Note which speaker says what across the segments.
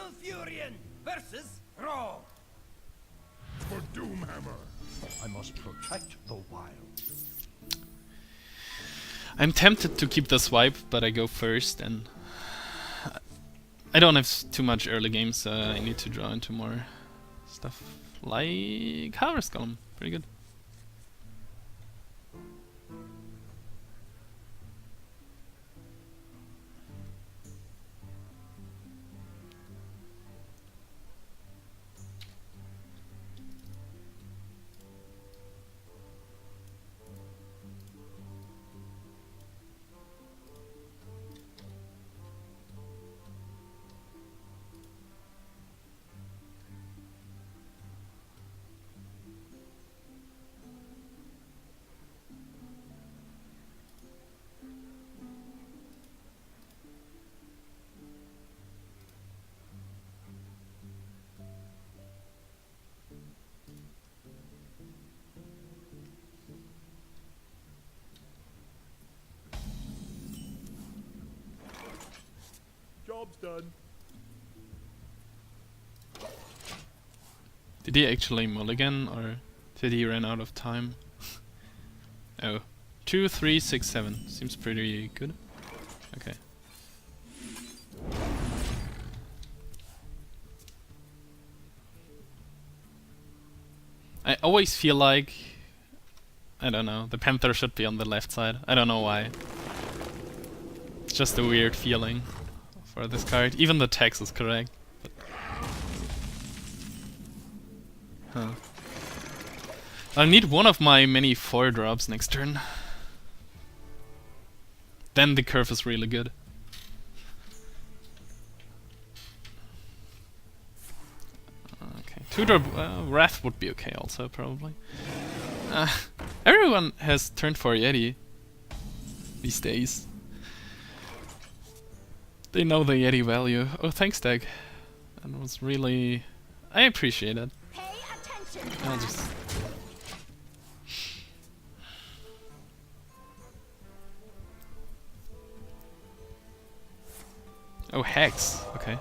Speaker 1: Malfurion versus Raw.
Speaker 2: For Doomhammer, I must protect the wild.
Speaker 3: I'm tempted to keep the swipe, but I go first, and I don't have too much early games, so I need to draw into more stuff like Hearthstone. Pretty good.
Speaker 2: Job's done.
Speaker 3: Did he actually mulligan, or did he run out of time? Oh. 2, 3, 6, 7. Seems pretty good. Okay. I always feel like, I don't know, the Panther should be on the left side. I don't know why. It's just a weird feeling for this card. Even the text is correct. But huh. I'll need one of my many 4 drops next turn. Then the curve is really good. Okay, 2-drop Wrath would be okay also, probably. Everyone has turned for Yeti these days. They know the Yeti value. Oh, thanks, Dag. That was really... I appreciate it.
Speaker 4: Pay attention.
Speaker 3: I'll just... Oh, Hex. Okay.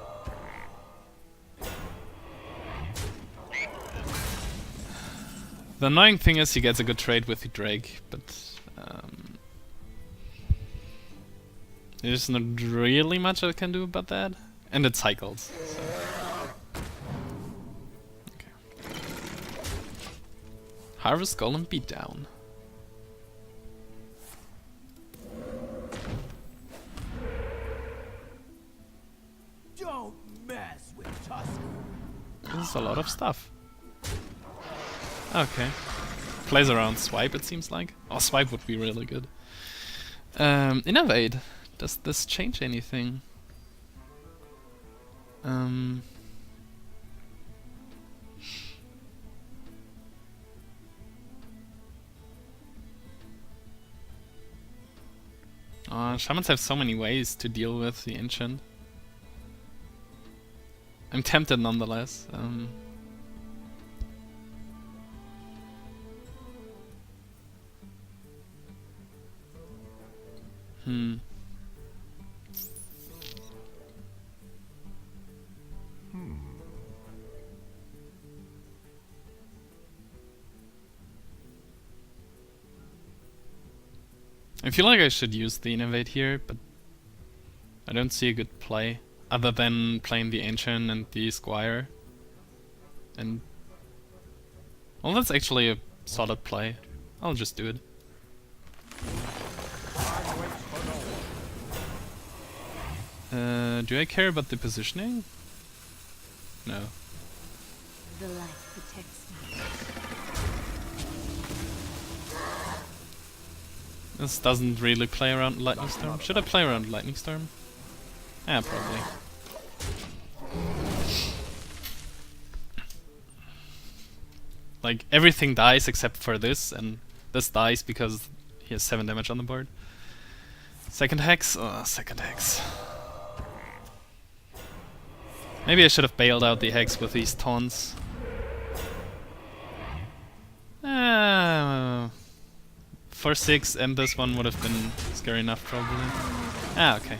Speaker 3: The annoying thing is he gets a good trade with the Drake, but there's not really much I can do about that. And it cycles. So. Okay. Harvest Golem Beatdown.
Speaker 1: Don't mess with Tusk.
Speaker 3: This is a lot of stuff. Okay. Plays around Swipe, it seems like. Oh, Swipe would be really good. Innovate. Does this change anything? Shamans have so many ways to deal with the Ancient. I'm tempted nonetheless. I feel like I should use the Innovate here, but I don't see a good play other than playing the Ancient and the Squire. And well, that's actually a solid play. I'll just do it. Do I care about the positioning? No.
Speaker 4: The light protects me.
Speaker 3: This doesn't really play around Lightning Storm. Should I play around Lightning Storm? Yeah, probably. Like, everything dies except for this, and this dies because he has 7 damage on the board. Second Hex? Oh, second Hex. Maybe I should have bailed out the Hex with these taunts. 4-6 and this one would have been scary enough, probably. Ah, okay.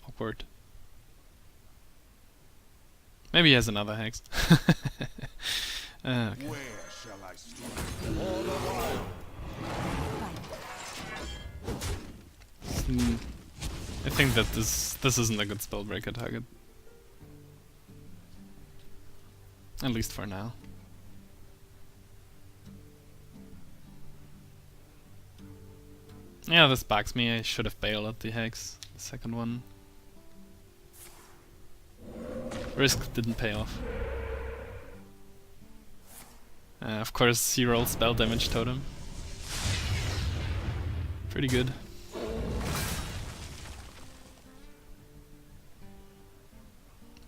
Speaker 3: Awkward. Maybe he has another hex. Okay.
Speaker 2: Where shall I strike? All the while.
Speaker 3: I think that this isn't a good spellbreaker target. At least for now. Yeah, this bugs me. I should have bailed at the hex. The second one. Risk didn't pay off. Of course, he rolls spell damage totem. Pretty good.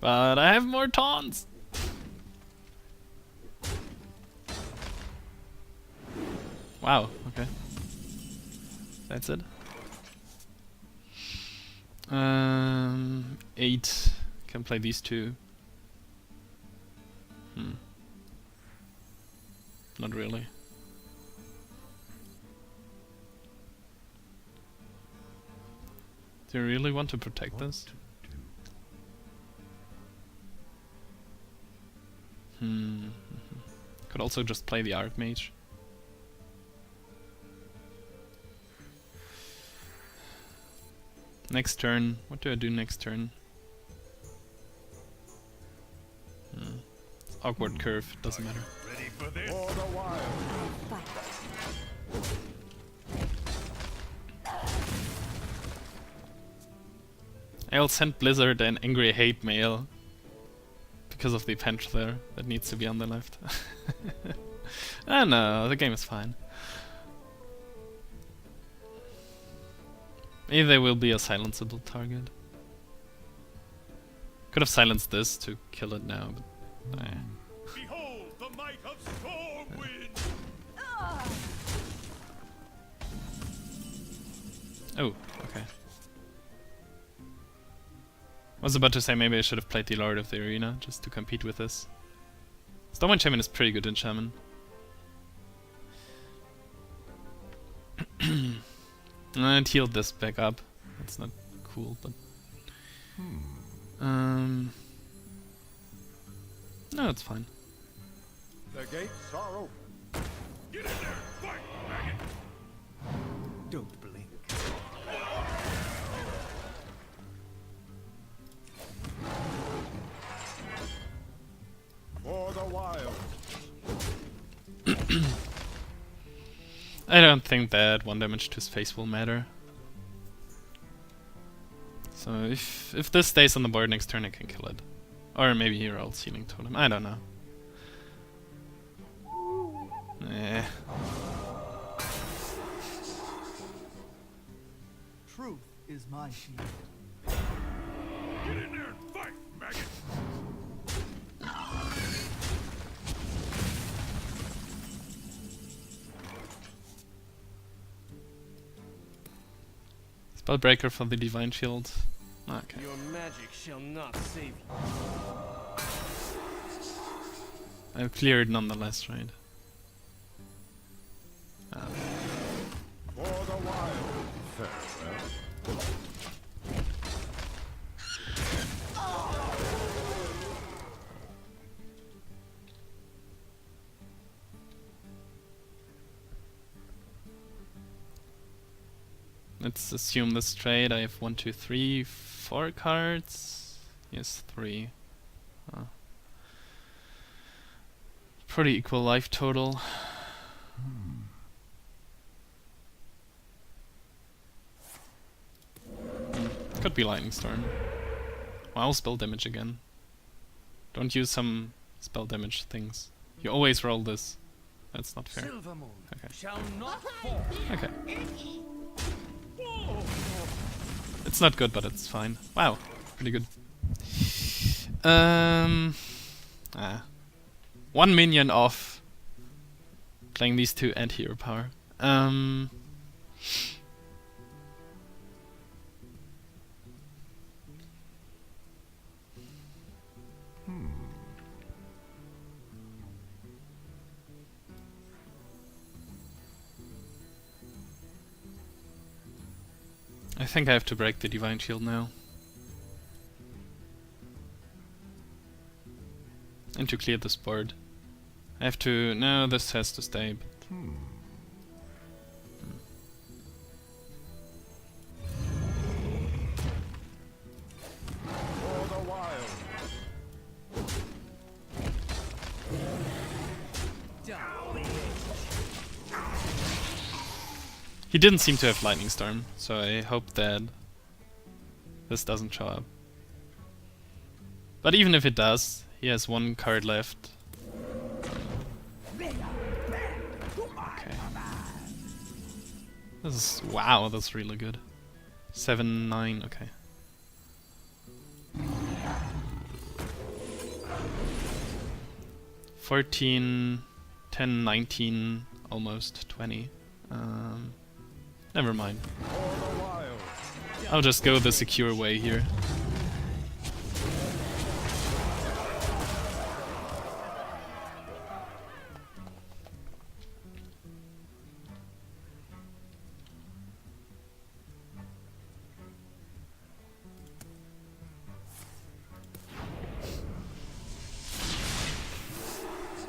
Speaker 3: But I have more taunts! Wow, okay. That's it. 8. Can play these two. Not really. Do you really want to protect this? Could also just play the Archmage. Next turn. What do I do next turn? Awkward curve, doesn't matter.
Speaker 2: Ready for this? All the while.
Speaker 3: I'll send Blizzard an angry hate mail because of the Panther that needs to be on the left. Ah no, the game is fine. Maybe there will be a silenceable target. Could have silenced this to kill it now, but
Speaker 2: Behold the might of Stormwind!
Speaker 3: oh, okay. I was about to say maybe I should have played the Lord of the Arena just to compete with this. Stormwind Shaman is pretty good in Shaman. I'd healed this back up. That's not cool, but no, it's fine.
Speaker 2: The gates are open. Get in there, fight, maggot!
Speaker 1: Don't blink.
Speaker 2: For the wild.
Speaker 3: I don't think that 1 damage to his face will matter. So if this stays on the board next turn, I can kill it. Or maybe he rolls Healing Totem. I don't know.
Speaker 1: Truth is my shield.
Speaker 2: Get in there and fight, maggot!
Speaker 3: Spellbreaker for the Divine Shield. Okay.
Speaker 1: Your magic shall not save you.
Speaker 3: I'll clear it nonetheless, right?
Speaker 2: For the wild. Farewell.
Speaker 3: Let's assume this trade. I have 1, 2, 3, 4 cards. Yes, 3. Pretty equal life total. Could be Lightning Storm. Wow, spell damage again. Don't use some spell damage things. You always roll this. That's not fair.
Speaker 1: Silver moon
Speaker 3: Okay.
Speaker 1: shall not fall.
Speaker 3: Okay. It's not good, but it's fine. Wow, pretty good. 1 minion off playing these two anti-hero power. I think I have to break the Divine Shield now. And to clear this board. I have to... No, this has to stay. But
Speaker 2: For the wild.
Speaker 3: he didn't seem to have Lightning Storm, so I hope that this doesn't show up. But even if it does, he has one card left. Okay. This is... wow, that's really good. 7, 9, okay. $14, $10, $19, almost $20. Never mind. I'll just go the secure way here.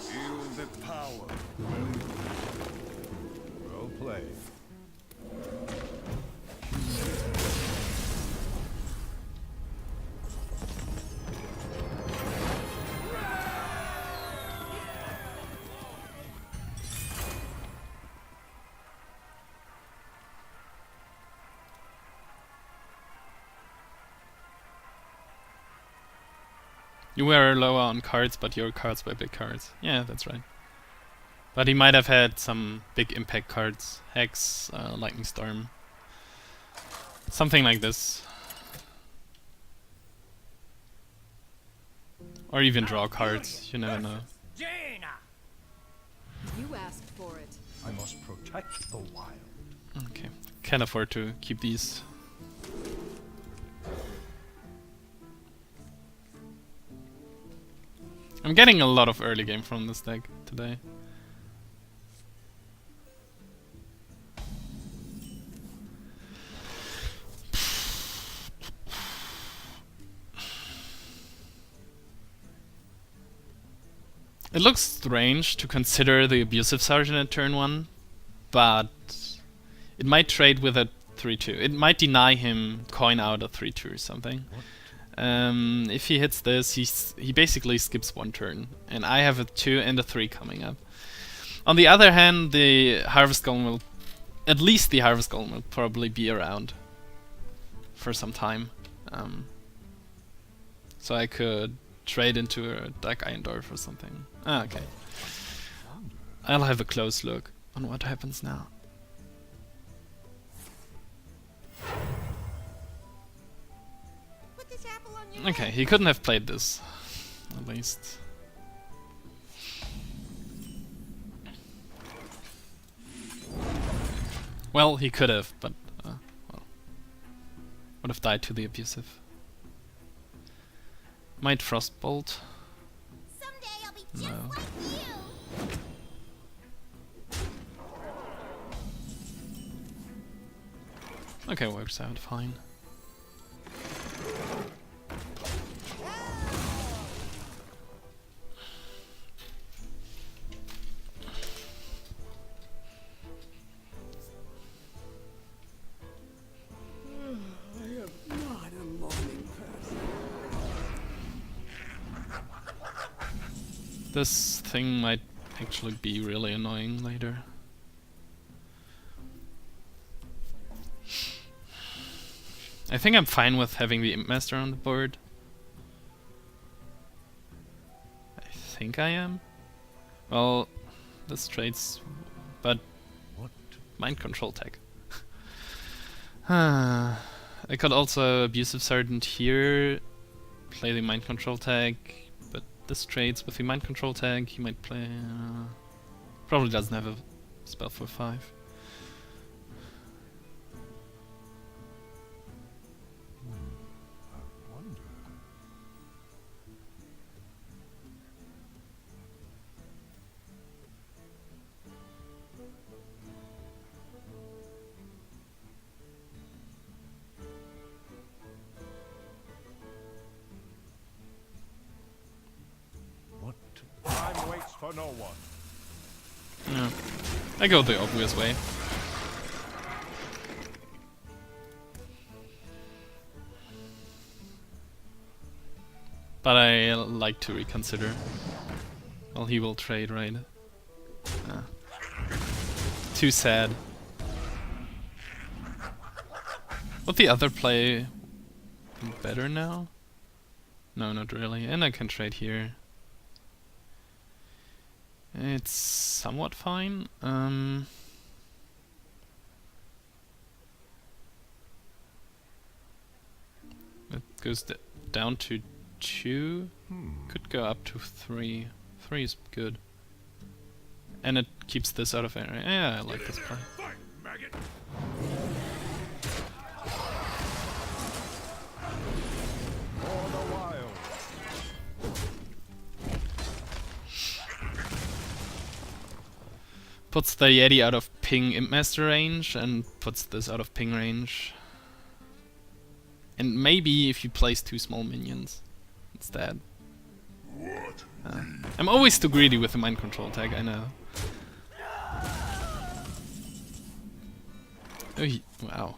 Speaker 2: Feel the power. Well played.
Speaker 3: You were lower on cards, but your cards were big cards. Yeah, that's right. But he might have had some big impact cards. Hex, Lightning Storm. Something like this. Or even draw cards, you never know.
Speaker 4: You asked for it.
Speaker 2: I must protect the wild.
Speaker 3: Okay, can't afford to keep these. I'm getting a lot of early game from this deck today. It looks strange to consider the Abusive Sergeant at turn 1, but it might trade with a 3-2. It might deny him coin out a 3-2 or something. If he hits this, he basically skips one turn, and I have a 2 and a 3 coming up. On the other hand, the Harvest Golem will, at least the Harvest Golem will probably be around for some time. So I could trade into a Dark Iondorf or something. Ah, okay. I'll have a close look on what happens now. Okay, he couldn't have played this, at least. Well, he could have, but well, would have died to the Abusive. Might Frostbolt.
Speaker 4: Someday I'll be just
Speaker 3: No.
Speaker 4: like you.
Speaker 3: Okay, works out fine. This thing might actually be really annoying later. I think I'm fine with having the Imp Master on the board. I think I am. Well, this trades, but
Speaker 2: What?
Speaker 3: mind control tag. I could also Abusive Sergeant here, play the mind control tag, but this trades with the mind control tag. He might play. Probably doesn't have a spell for 5.
Speaker 2: I wonder. for no one.
Speaker 3: Yeah. I go the obvious way. But I like to reconsider. Well, he will trade, right? Too sad. Would the other play better now? No, not really. And I can trade here. It's somewhat fine. It goes down to 2. Could go up to 3. 3 is good. And it keeps this out of area. Yeah, I like this play.
Speaker 2: Fight, maggot! For the wild.
Speaker 3: Puts the Yeti out of ping Impmaster range and puts this out of ping range. And maybe if you place 2 small minions instead. I'm always too greedy with the mind control tag, I know. Oh, wow.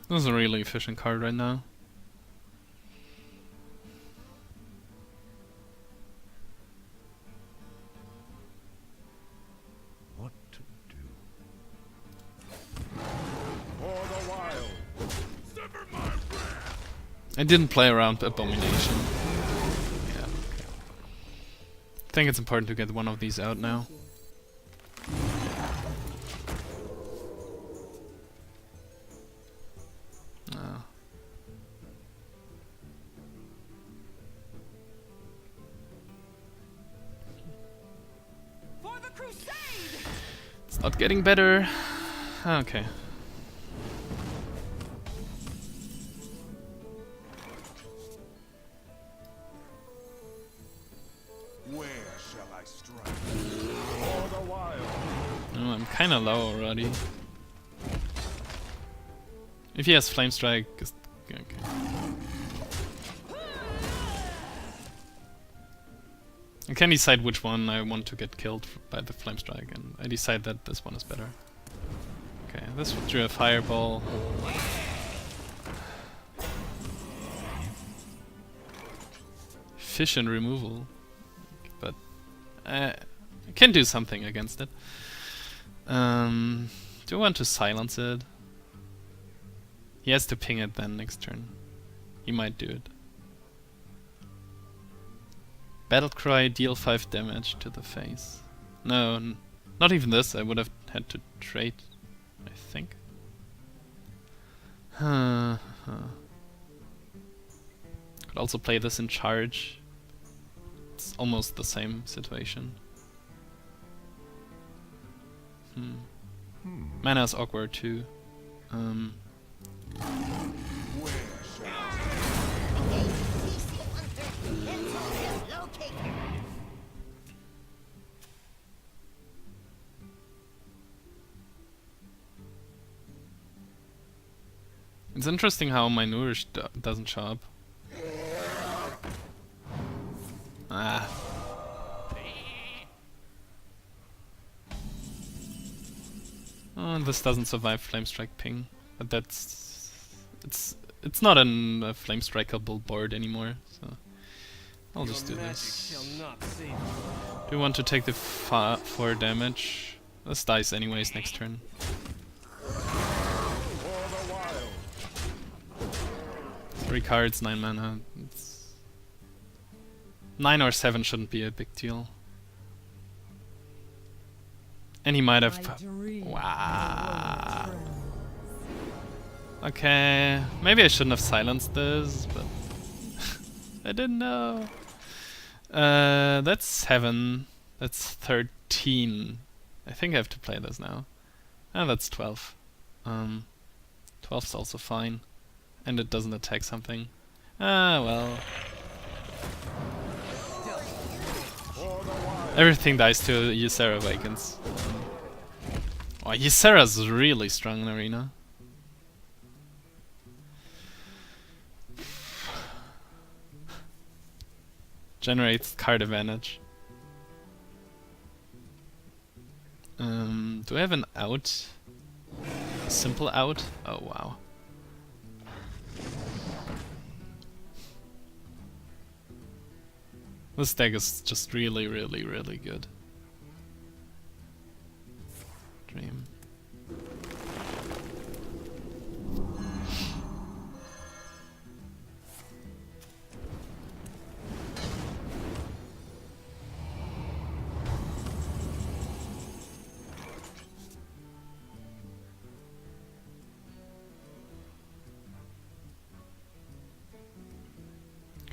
Speaker 3: This is a really efficient card right now.
Speaker 2: What to do? For the wild. Sever my wrath.
Speaker 3: I didn't play around Abomination. Yeah, okay. I think it's important to get one of these out now. Oh.
Speaker 4: For the crusade!
Speaker 3: It's not getting better. Okay.
Speaker 2: Where shall I strike? For the wild.
Speaker 3: Oh, I'm kinda low already. If he has Flame Strike, just okay. I can decide which one I want to get killed by the Flame Strike, and I decide that this one is better. Okay, this drew a Fireball. Fish and removal, but I can do something against it. Do I want to silence it? He has to ping it then next turn. He might do it. Battlecry, deal 5 damage to the face. No, not even this. I would have had to trade, I think. Could also play this in charge. It's almost the same situation. Mana is awkward too. It's interesting how my Nourish doesn't show up. Ah. Oh, and this doesn't survive Flame Strike ping, but that's it's not a Flame Strikeable board anymore, so I'll just do this. Do you want to take the 4 damage? This dies anyways next turn. 3 cards, 9 mana. It's 9 or 7 shouldn't be a big deal. And he might have. Wow. Okay, maybe I shouldn't have silenced this, but I didn't know. That's 7. That's 13. I think I have to play this now. Ah, that's 12. 12's also fine. And it doesn't attack something. Ah, well. Everything dies to Ysera Awakens. Oh, Ysera's really strong in Arena. generates card advantage. Do I have an out? A simple out? Oh wow. This deck is just really, really, really good. Dream.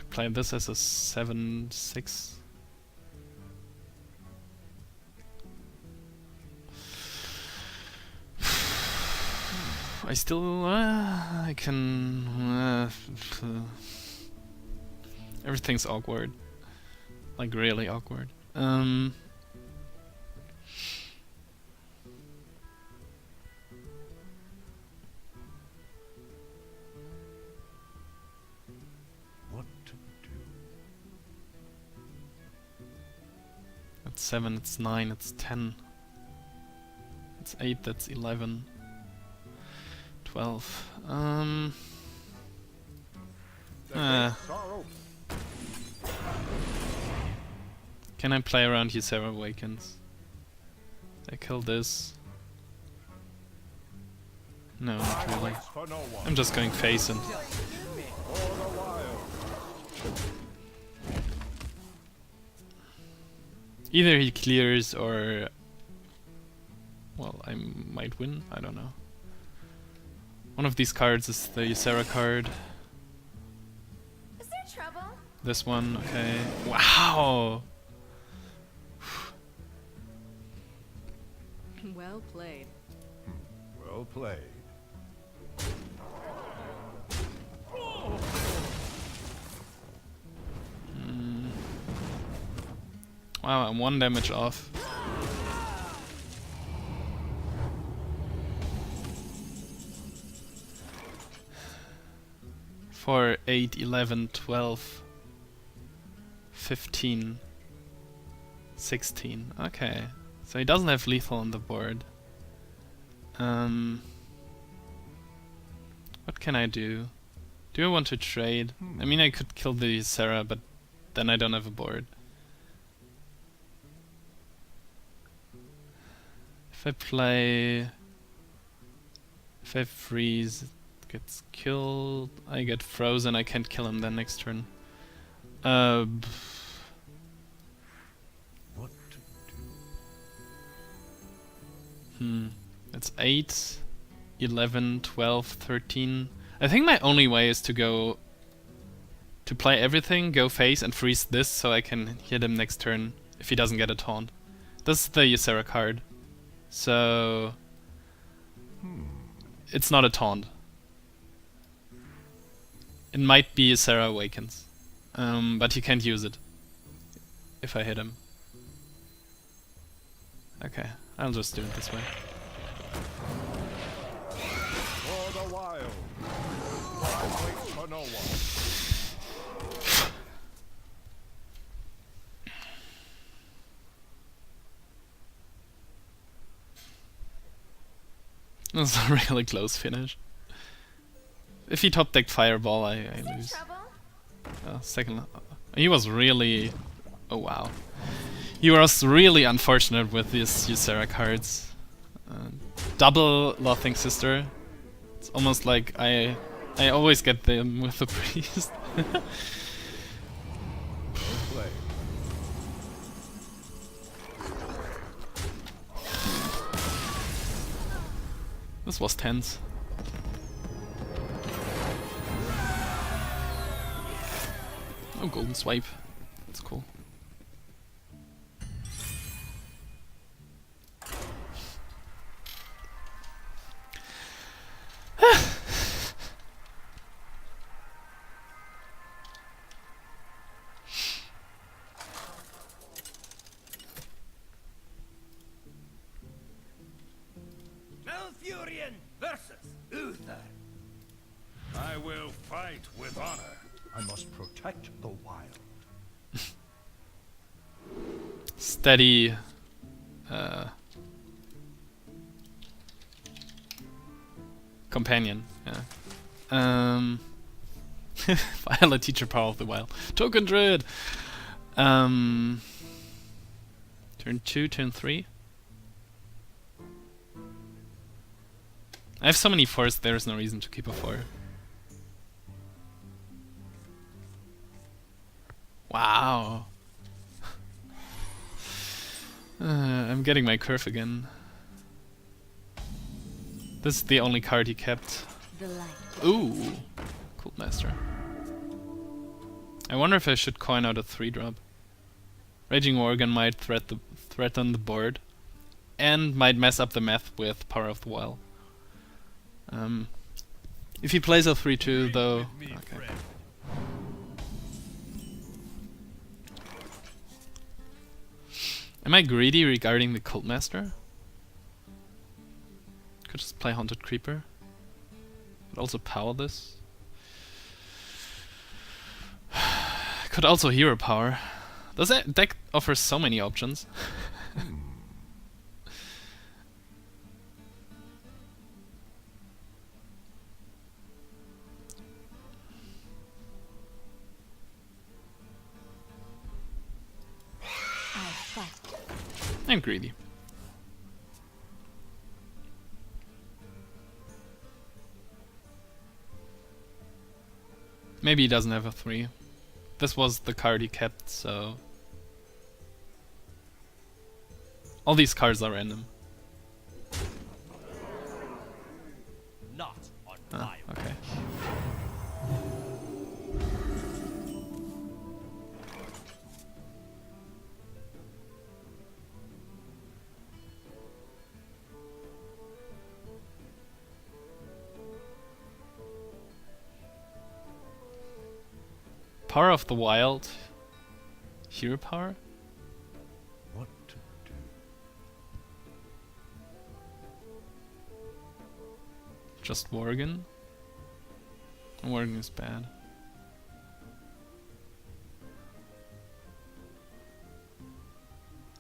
Speaker 3: Play this as a 7/6. I still I can everything's awkward, like really awkward.
Speaker 2: What to do?
Speaker 3: That's 7, it's 9, it's 10. It's 8, that's 11. 12.
Speaker 2: Sorrow.
Speaker 3: Can I play around Ysera Awakens? I kill this. No, not really.
Speaker 2: Waits for no one.
Speaker 3: I'm just going face and
Speaker 2: For the wild.
Speaker 3: either he clears or... well, I might win, I don't know. One of these cards is the Ysera card.
Speaker 4: Is there trouble?
Speaker 3: This one, okay. Wow!
Speaker 4: Well played.
Speaker 2: Well played.
Speaker 3: Wow, I'm 1 damage off. For 8, 11, 12, 15, 16. Okay, so he doesn't have lethal on the board. What can I do? Do I want to trade? I mean, I could kill the Ysera, but then I don't have a board. If I play... if I freeze, it gets killed. I get frozen, I can't kill him then next turn.
Speaker 2: What to do?
Speaker 3: It's 8, 11, 12, 13. I think my only way is to go... to play everything, go face and freeze this so I can hit him next turn if he doesn't get a taunt. This is the Ysera card. So... it's not a taunt. It might be Ysera Awakens. But he can't use it if I hit him. Okay, I'll just do it this way.
Speaker 2: For the wild. Waits for no one.
Speaker 3: This is a really close finish. If he top decked Fireball, I
Speaker 4: Is there
Speaker 3: lose.
Speaker 4: trouble?
Speaker 3: Second, he was really... oh wow. He was really unfortunate with these Ysera cards. Double Loathing Sister. It's almost like I always get them with the priest.
Speaker 2: Well played.
Speaker 3: This was tense. Oh, golden swipe. That's cool.
Speaker 1: Malfurion versus Uther.
Speaker 2: I will fight with honor. I must protect the wild.
Speaker 3: steady companion. Yeah. Violet teacher power of the wild. Token Druid. Turn 2, turn 3. I have so many 4s, there's no reason to keep a 4. Wow. I'm getting my curve again. This is the only card he kept.
Speaker 4: The light.
Speaker 3: Ooh, Cult Master. I wonder if I should coin out a 3-drop. Raging Organ might threaten the board, and might mess up the math with Power of the Wild. If he plays a 3-2 though, okay. Am I greedy regarding the Cult Master? Could just play Haunted Creeper. Could also power this. Could also hero power. Does that deck offer so many options? I'm greedy. Maybe he doesn't have a 3. This was the card he kept, so... all these cards are random.
Speaker 1: Not on
Speaker 3: Oh,
Speaker 1: fire.
Speaker 3: okay. Power of the Wild. Hero power?
Speaker 2: What to do?
Speaker 3: Just Worgen? Worgen is bad.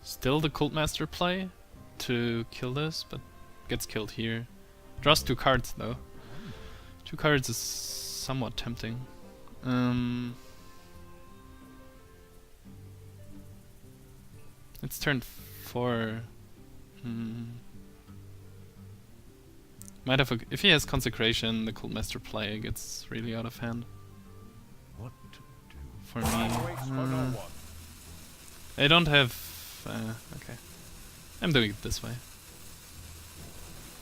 Speaker 3: Still the Cult Master play to kill this, but gets killed here. Draws 2 cards though. 2 cards is somewhat tempting. It's turn 4. Might have if he has Consecration, the Cult Master play gets really out of hand.
Speaker 2: What to do?
Speaker 3: For me.
Speaker 2: Waits for no one.
Speaker 3: I don't have... okay. I'm doing it this way.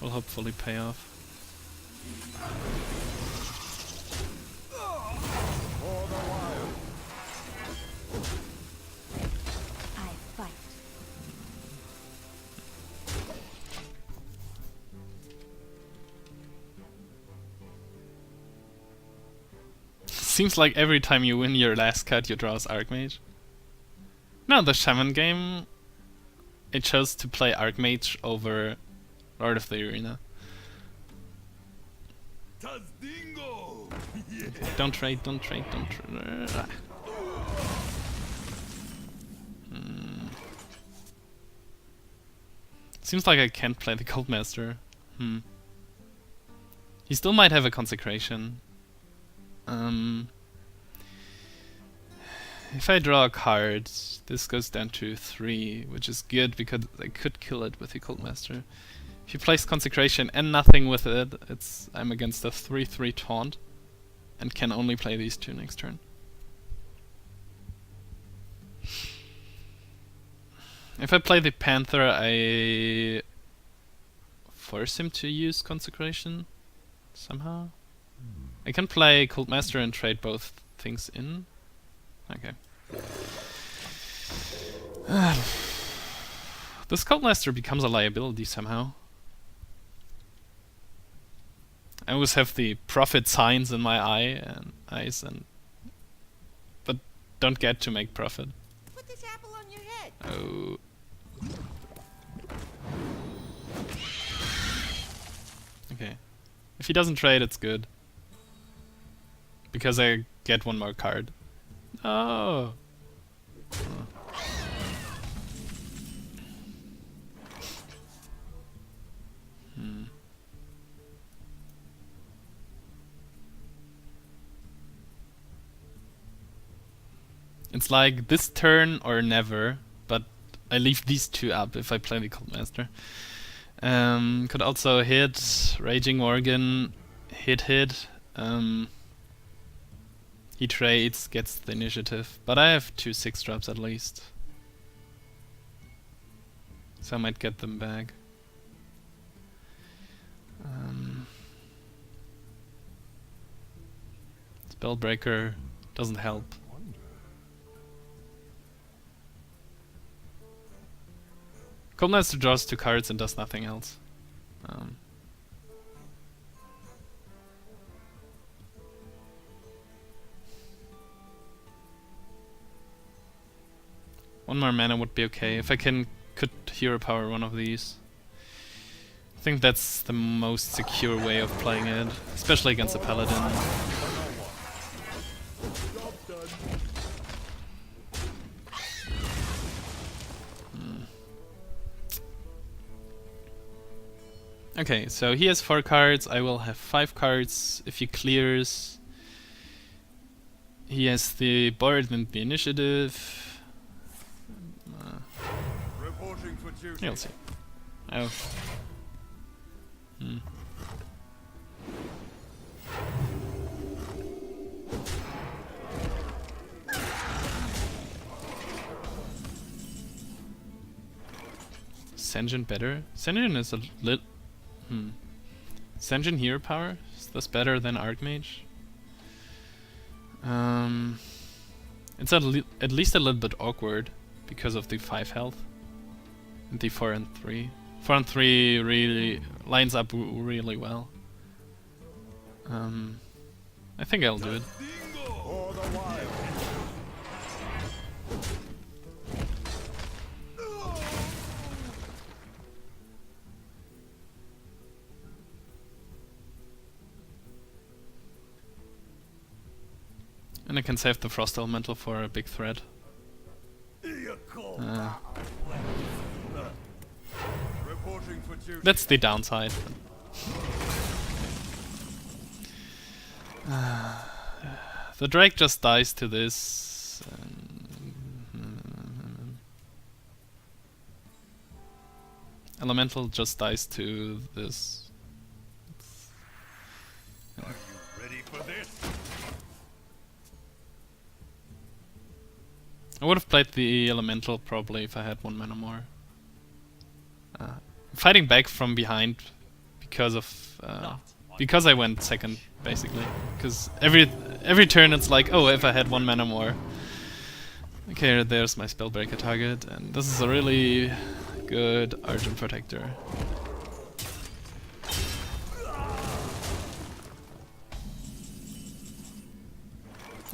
Speaker 3: Will hopefully pay off.
Speaker 2: For the wild.
Speaker 4: I fight.
Speaker 3: Seems like every time you win your last cut you draw as Archmage. No, the Shaman game, I chose to play Archmage over Lord of the Arena.
Speaker 1: Tazdingo!
Speaker 3: Okay, don't trade, don't trade, don't trade. Seems like I can't play the Cult Master. He still might have a Consecration. If I draw a card, this goes down to 3, which is good because I could kill it with the Cult Master. If he plays Consecration and nothing with it, I'm against a 3/3 taunt and can only play these 2 next turn. If I play the Panther, I force him to use Consecration somehow. I can play Cult Master and trade both things in. Okay. This Cult Master becomes a liability somehow. I always have the profit signs in my eyes, but don't get to make profit.
Speaker 1: Put this apple on your head.
Speaker 3: Oh. Okay. If he doesn't trade, it's good. Because I get 1 more card. Oh. It's like this turn or never, but I leave these two up if I play the Cult Master. Could also hit Raging Organ, hit. He trades, gets the initiative, but I have 2 6-drops at least. So I might get them back. Spellbreaker doesn't help. Cult Master draws 2 cards and does nothing else. One more mana would be okay if I could hero power one of these. I think that's the most secure way of playing it, especially against a Paladin. Okay, so he has 4 cards, I will have 5 cards. If he clears, he has the board and the initiative. You'll see. Oh. Senjin better? Senjin is a lit. Senjin hero power? Is this better than Archmage? It's at least a little bit awkward because of the 5 health. And the 4 and 3. 4 and 3 really lines up really well. I think I'll do it. And I can save the Frost Elemental for a big threat. That's the downside. The Drake just dies to this. Elemental just dies to this.
Speaker 2: Are you ready for this?
Speaker 3: I would have played the Elemental probably if I had 1 mana more. Fighting back from behind because of because I went second basically. Because every turn it's like, oh, if I had 1 mana more. Okay, there's my Spellbreaker target, and this is a really good Argent Protector.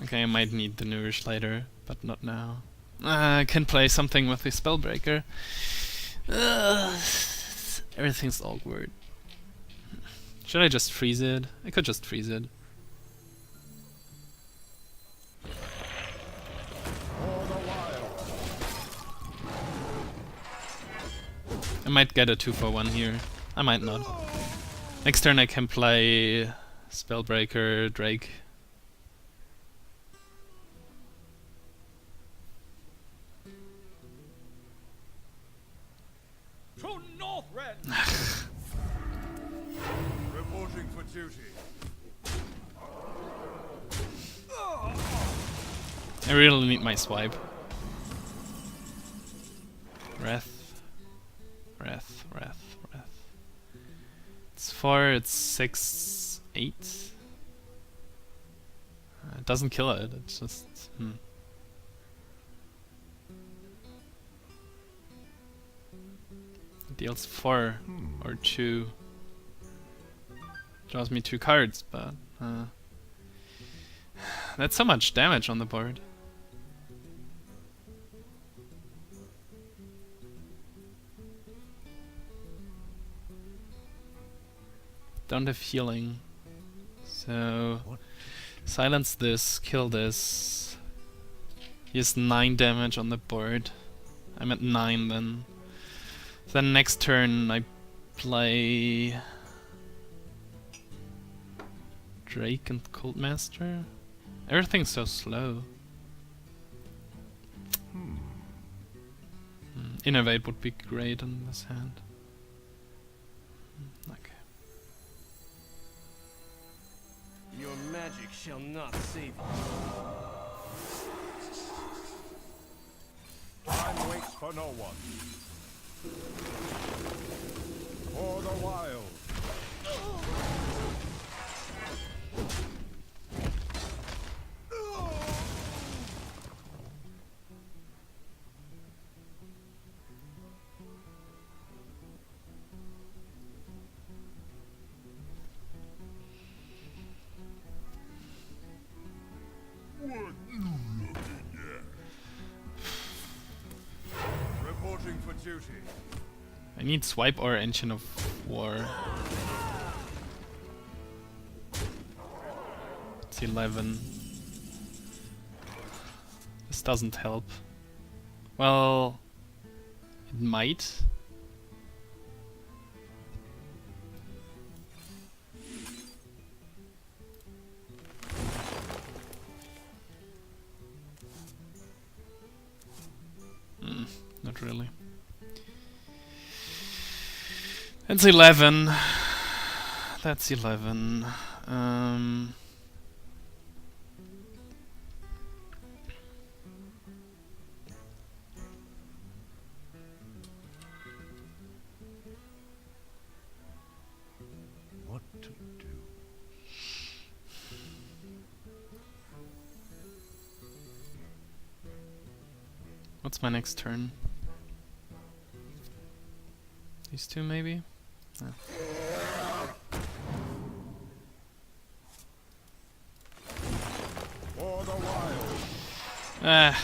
Speaker 3: Okay, I might need the Nourish later, but not now. I can play something with the Spellbreaker. Everything's awkward. Should I just freeze it? I could just freeze it. I might get a 2-for-1 here. I might not. Next turn I can play Spellbreaker, Drake.
Speaker 2: Reporting for duty.
Speaker 3: I really need my swipe. Wrath. It's 4, it's 6, 8. It doesn't kill it, it's just... It deals 4 or 2. Draws me 2 cards, but... that's so much damage on the board. Don't have healing. So... silence this, kill this. He has 9 damage on the board. I'm at 9 then. Then next turn I play... Drake and Cult Master? Everything's so slow. Innovate would be great on this hand. Okay.
Speaker 1: Your magic shall not save you.
Speaker 2: Time waits for no one. For the wild. Reporting for duty.
Speaker 3: I need swipe or engine of war. It's 11. This doesn't help. Well, it might. Not really. That's 11. That's 11.
Speaker 2: What to do?
Speaker 3: What's my next turn? These two, maybe? No.
Speaker 2: For the wild.
Speaker 3: Ah.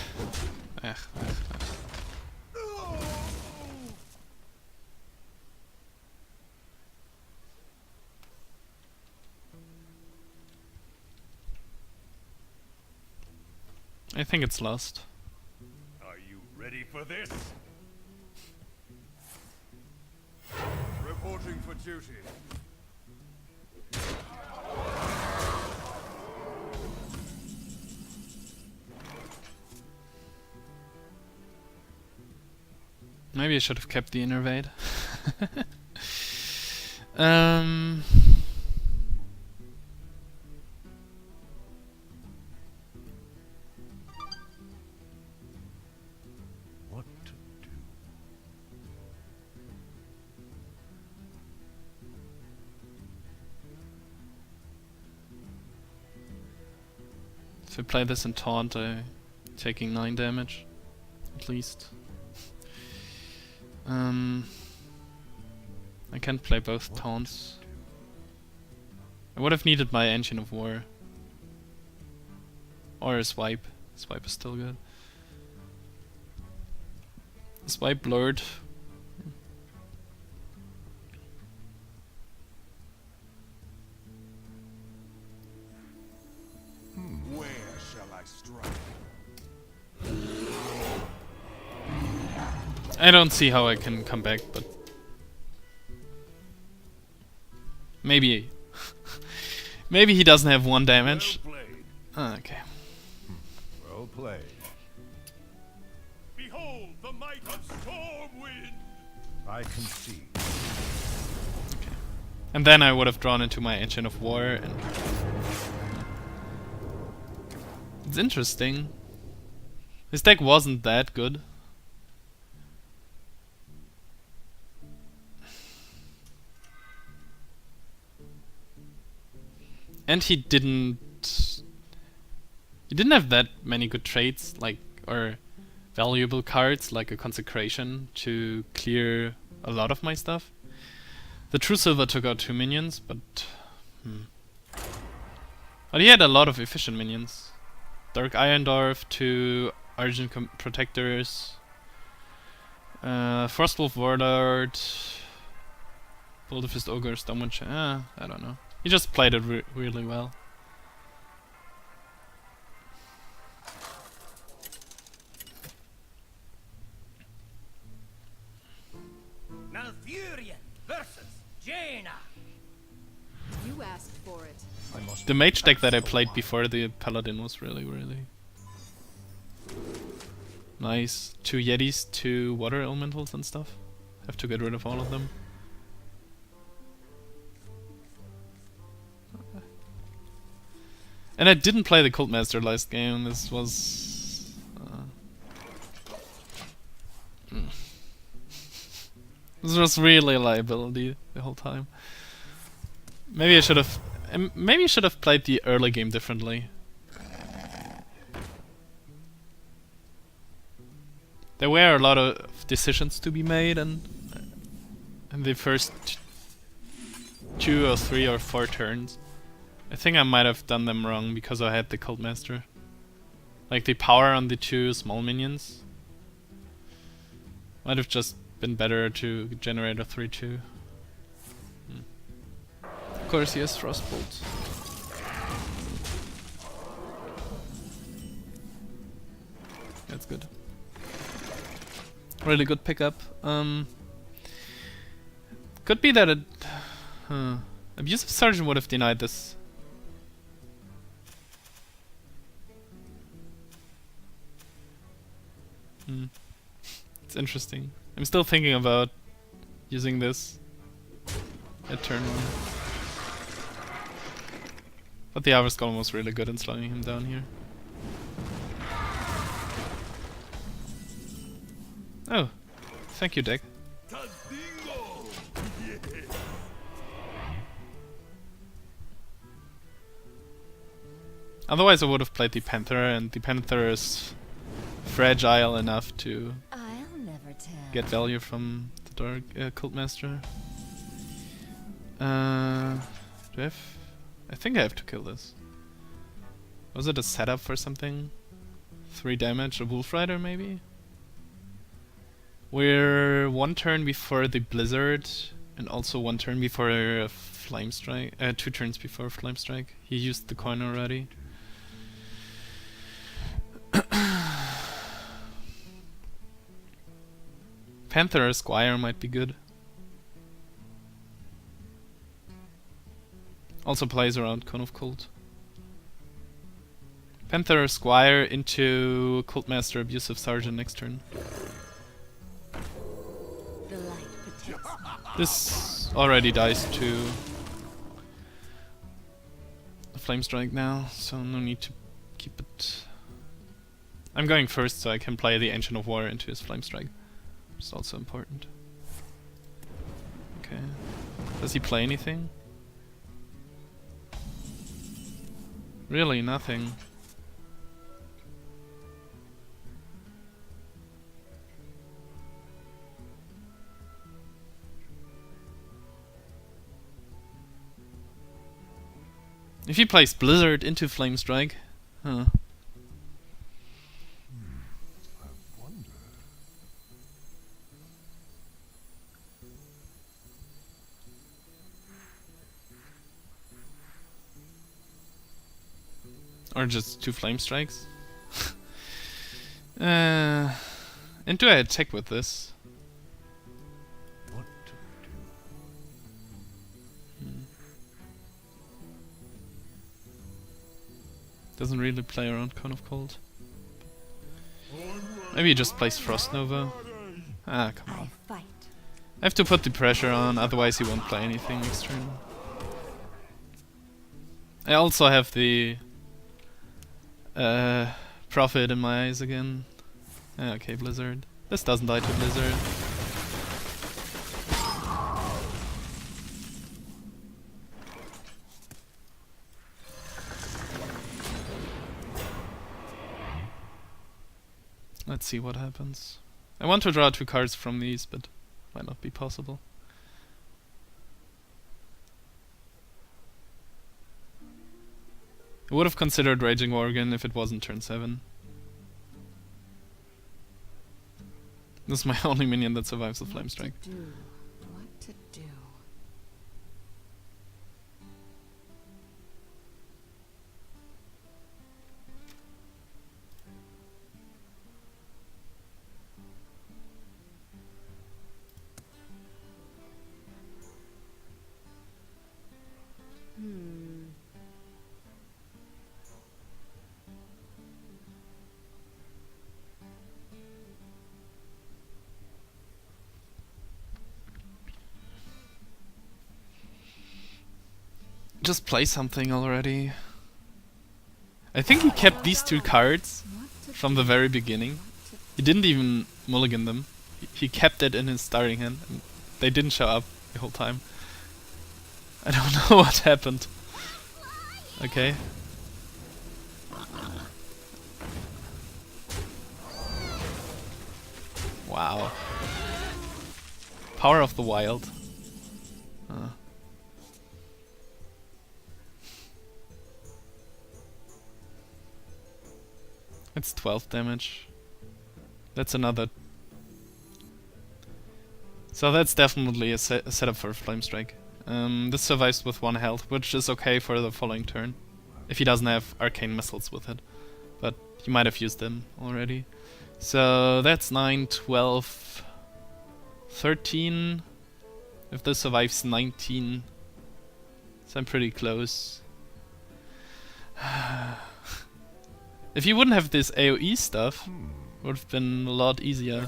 Speaker 3: I think it's lost.
Speaker 2: Are you ready for this? Reporting for duty.
Speaker 3: Maybe I should have kept the innervade.
Speaker 2: What to do?
Speaker 3: If I play this in taunt, I'm taking 9 damage, at least. I can't play both taunts. I would have needed my engine of war. Or a swipe. Swipe is still good. Swipe blurred.
Speaker 2: Where shall I strike?
Speaker 3: I don't see how I can come back, but maybe maybe he doesn't have 1 damage.
Speaker 2: Well played.
Speaker 3: Okay.
Speaker 2: Well played.
Speaker 1: Behold the might of Stormwind!
Speaker 2: I concede.
Speaker 3: And then I would have drawn into my engine of war, and it's interesting. His deck wasn't that good. And he didn't have that many good traits, like, or valuable cards, like a Consecration, to clear a lot of my stuff. The True Silver took out 2 minions, but but he had a lot of efficient minions. Dark Irondorf, 2 Argent Protectors, Frostwolf Warlord, Boulder Fist Ogre, Stonewitch, I don't know. He just played it really well.
Speaker 1: Malfurion versus Jaina!
Speaker 4: You asked for it.
Speaker 2: I must
Speaker 3: The mage deck that I
Speaker 2: protect the
Speaker 3: played
Speaker 2: wild.
Speaker 3: before the Paladin was really Nice. 2 Yetis, 2 water elementals and stuff. Have to get rid of all of them. And I didn't play the Cult Master last game. This was... this was really a liability the whole time. Maybe I should have... maybe I should have played the early game differently. There were a lot of decisions to be made, and in the first 2 or 3 or 4 turns, I think I might have done them wrong because I had the Cult Master. Like the power on the 2 small minions. Might have just been better to generate a 3-2. Of course he has Frostbolt. That's good. Really good pickup. Could be that it... Abusive Sergeant would have denied this. It's interesting. I'm still thinking about using this at turn 1. But the Hour's Golem was really good in slowing him down here. Oh, thank you, deck. Otherwise I would have played the Panther, and the Panther is fragile enough to get value from the Dark Cult Master. Do I have... I think I have to kill this. Was it a setup for something? 3 damage, a Wolf Rider maybe? We're 1 turn before the Blizzard, and also 1 turn before a Flame Strike. 2 turns before Flame Strike. He used the coin already. Panther or Squire might be good. Also plays around Cone of Cold. Panther or Squire into Cult Master Abusive Sergeant next turn. This already dies to a Flame Strike now, so no need to keep it. I'm going first so I can play the Ancient of War into his Flame Strike. It's also important. Okay. Does he play anything? Really, nothing. If he plays Blizzard into Flame Strike, huh. Or just 2 Flame Strikes. And do I attack with this?
Speaker 2: What to do?
Speaker 3: Doesn't really play around Cone of Cold. Maybe he just plays Frost Nova. Ah, come on. I have to put the pressure on, otherwise he won't play anything next turn. I also have the Prophet in my eyes again. Ah, okay, Blizzard. This doesn't die to Blizzard. Let's see what happens. I want to draw 2 cards from these, but might not be possible. I would have considered Raging Dorgan if it wasn't turn 7. This is my only minion that survives the Flame Strike.
Speaker 4: What to do?
Speaker 3: just play something already. I think he kept these two cards from the very beginning. He didn't even mulligan them. He kept it in his starting hand. And they didn't show up the whole time. I don't know what happened. Okay. Wow. Power of the Wild. It's 12 damage. That's another. So that's definitely a setup for a Flame Strike. This survives with 1 health, which is okay for the following turn. If he doesn't have Arcane Missiles with it. But he might have used them already. So that's 9, 12, 13. If this survives, 19. So I'm pretty close. If you wouldn't have this AoE stuff, it would have been a lot easier.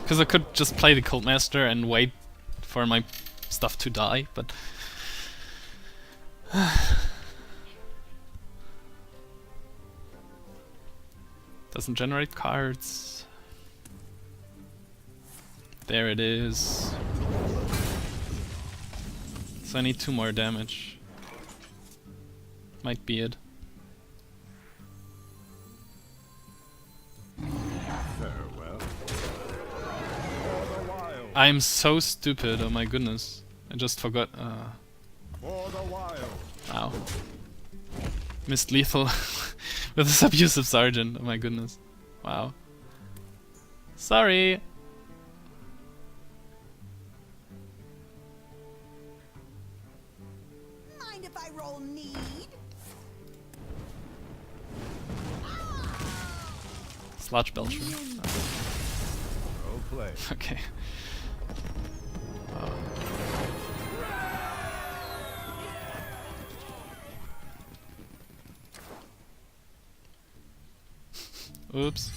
Speaker 3: Because I could just play the Cult Master and wait for my stuff to die, but doesn't generate cards. There it is. So I need 2 more damage. Might be it. I'm so stupid, oh my goodness. I just forgot. Wow. Missed lethal with this abusive sergeant, oh my goodness. Wow. Sorry!
Speaker 4: Mind if I roll need?
Speaker 3: Sludge Belcher.
Speaker 2: Go play.
Speaker 3: Okay. Oops.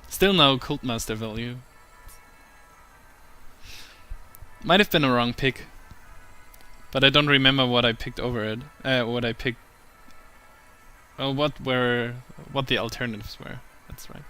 Speaker 3: Still no Cult Master value. Might have been a wrong pick. But I don't remember what I picked over it. What I picked. Well, what the alternatives were. That's right.